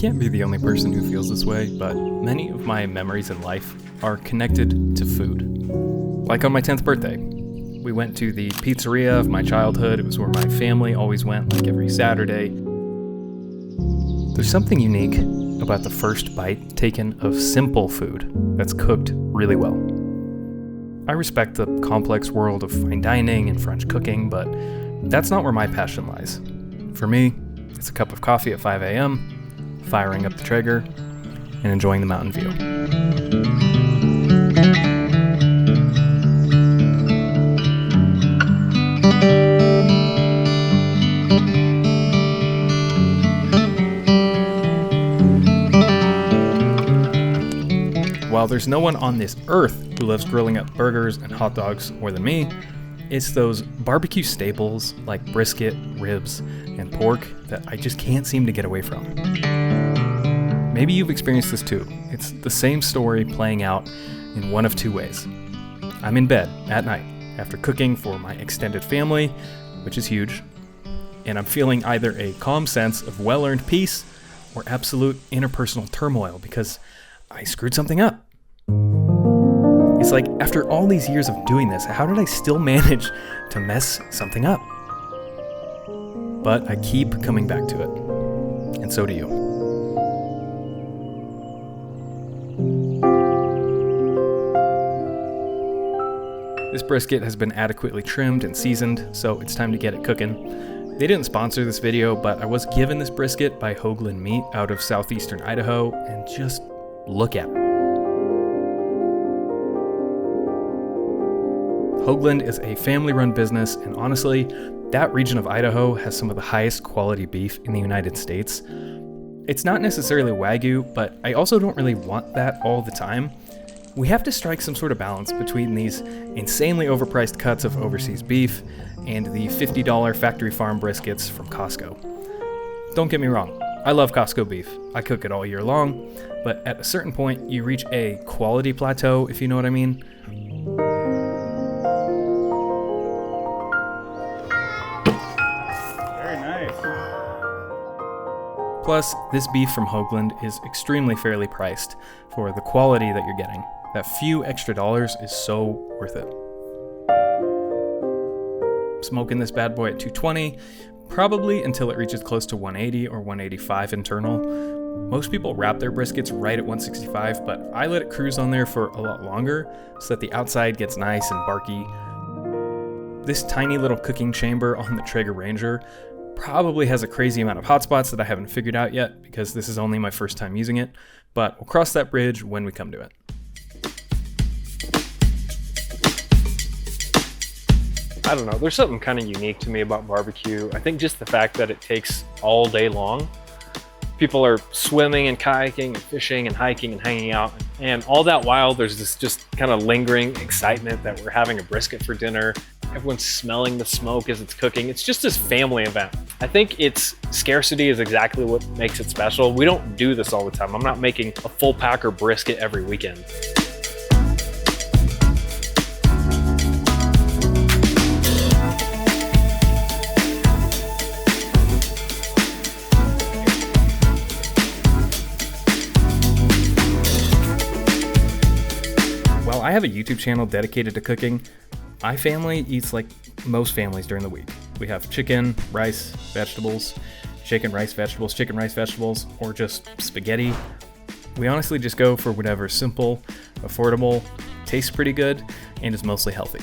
can't be the only person who feels this way, but many of my memories in life are connected to food. Like on my 10th birthday, we went to the pizzeria of my childhood. It was where my family always went, like every Saturday. There's something unique about the first bite taken of simple food that's cooked really well. I respect the complex world of fine dining and French cooking, but that's not where my passion lies. For me, it's a cup of coffee at 5 a.m., firing up the Traeger, and enjoying the mountain view. While there's no one on this earth who loves grilling up burgers and hot dogs more than me, it's those barbecue staples like brisket, ribs, and pork that I just can't seem to get away from. Maybe you've experienced this too. It's the same story playing out in one of two ways. I'm in bed at night after cooking for my extended family, which is huge, and I'm feeling either a calm sense of well-earned peace or absolute interpersonal turmoil because I screwed something up. It's like, after all these years of doing this, how did I still manage to mess something up? But I keep coming back to it. And so do you. This brisket has been adequately trimmed and seasoned, so it's time to get it cooking. They didn't sponsor this video, but I was given this brisket by Hoagland Meat out of southeastern Idaho, and just look at it. Hoagland is a family-run business, and honestly, that region of Idaho has some of the highest quality beef in the United States. It's not necessarily Wagyu, but I also don't really want that all the time. We have to strike some sort of balance between these insanely overpriced cuts of overseas beef and the $50 factory farm briskets from Costco. Don't get me wrong, I love Costco beef. I cook it all year long, but at a certain point, you reach a quality plateau, if you know what I mean. Plus, this beef from Hoagland is extremely fairly priced for the quality that you're getting. That few extra dollars is so worth it. Smoking this bad boy at 220, probably until it reaches close to 180 or 185 internal. Most people wrap their briskets right at 165, but I let it cruise on there for a lot longer so that the outside gets nice and barky. This tiny little cooking chamber on the Traeger Ranger probably has a crazy amount of hotspots that I haven't figured out yet because this is only my first time using it, but we'll cross that bridge when we come to it. I don't know, there's something kind of unique to me about barbecue. I think just the fact that it takes all day long. People are swimming and kayaking and fishing and hiking and hanging out, and all that while there's this just kind of lingering excitement that we're having a brisket for dinner. Everyone's smelling the smoke as it's cooking. It's just this family event. I think its scarcity is exactly what makes it special. We don't do this all the time. I'm not making a full packer brisket every weekend. While I have a YouTube channel dedicated to cooking, my family eats like most families during the week. We have chicken, rice, vegetables, chicken, rice, vegetables, or just spaghetti. We honestly just go for whatever's simple, affordable, tastes pretty good, and is mostly healthy.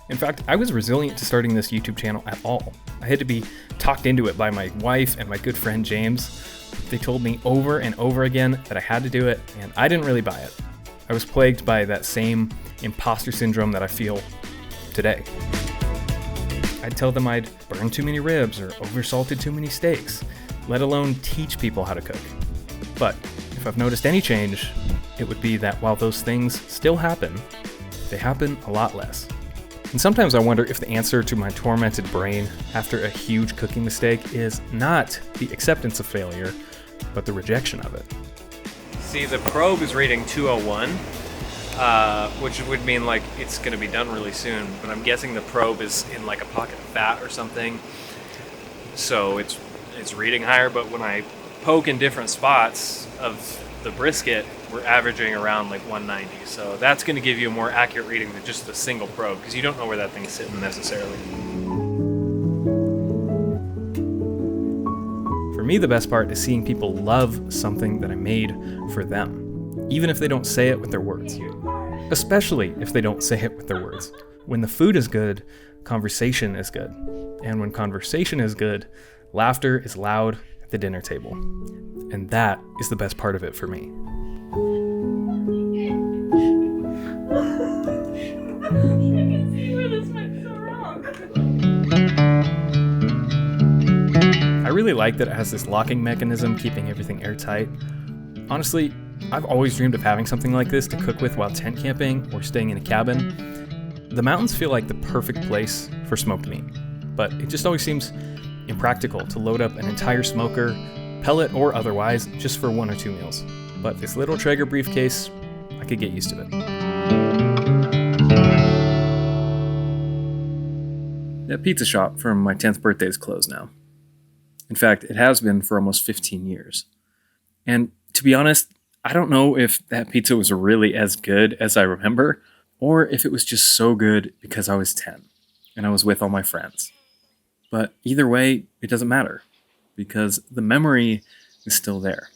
In fact, I was resilient to starting this YouTube channel at all. I had to be talked into it by my wife and my good friend James. They told me over and over again that I had to do it, and I didn't really buy it. I was plagued by that same imposter syndrome that I feel today. I'd tell them I'd burned too many ribs or oversalted too many steaks, let alone teach people how to cook. But if I've noticed any change, it would be that while those things still happen, they happen a lot less. And sometimes I wonder if the answer to my tormented brain after a huge cooking mistake is not the acceptance of failure, but the rejection of it. See, the probe is reading 201, which would mean like it's going to be done really soon, but I'm guessing the probe is in like a pocket of fat or something, so it's reading higher. But when I poke in different spots of the brisket, we're averaging around like 190. So that's going to give you a more accurate reading than just a single probe, because you don't know where that thing's sitting necessarily. For me, the best part is seeing people love something that I made for them, even if they don't say it with their words. Especially if they don't say it with their words. When the food is good, conversation is good. And when conversation is good, laughter is loud at the dinner table. And that is the best part of it for me. I can see where this went so wrong. I really like that it has this locking mechanism keeping everything airtight. Honestly, I've always dreamed of having something like this to cook with while tent camping or staying in a cabin. The mountains feel like the perfect place for smoked meat, but it just always seems impractical to load up an entire smoker, pellet or otherwise, just for 1 or 2 meals. But this little Traeger briefcase, I could get used to it. That pizza shop from my 10th birthday is closed now. In fact, it has been for almost 15 years. And to be honest, I don't know if that pizza was really as good as I remember, or if it was just so good because I was 10 and I was with all my friends. But either way, it doesn't matter, because the memory is still there.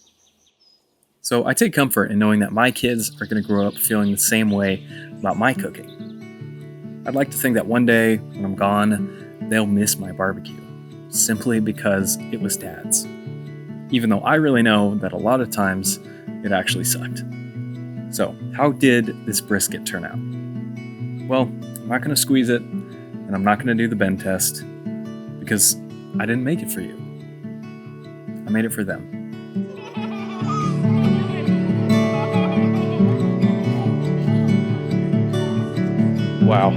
So I take comfort in knowing that my kids are going to grow up feeling the same way about my cooking. I'd like to think that one day, when I'm gone, they'll miss my barbecue, simply because it was Dad's. Even though I really know that a lot of times it actually sucked. So, how did this brisket turn out? Well, I'm not going to squeeze it, and I'm not going to do the bend test, because I didn't make it for you. I made it for them. Wow,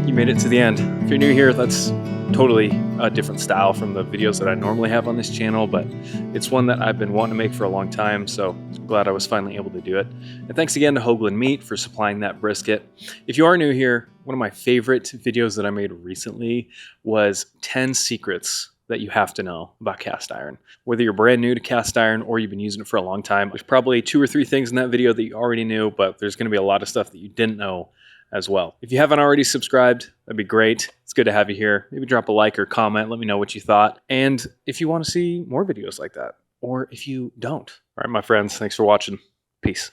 you made it to the end. If you're new here, that's totally a different style from the videos that I normally have on this channel, but it's one that I've been wanting to make for a long time, so I'm glad I was finally able to do it. And thanks again to Hoagland Meat for supplying that brisket. If you are new here, one of my favorite videos that I made recently was 10 secrets that you have to know about cast iron. Whether you're brand new to cast iron or you've been using it for a long time, there's probably 2 or 3 things in that video that you already knew, but there's going to be a lot of stuff that you didn't know as well. If you haven't already subscribed, that'd be great. It's good to have you here. Maybe drop a like or comment. Let me know what you thought. And if you want to see more videos like that, or if you don't. All right, my friends, thanks for watching. Peace.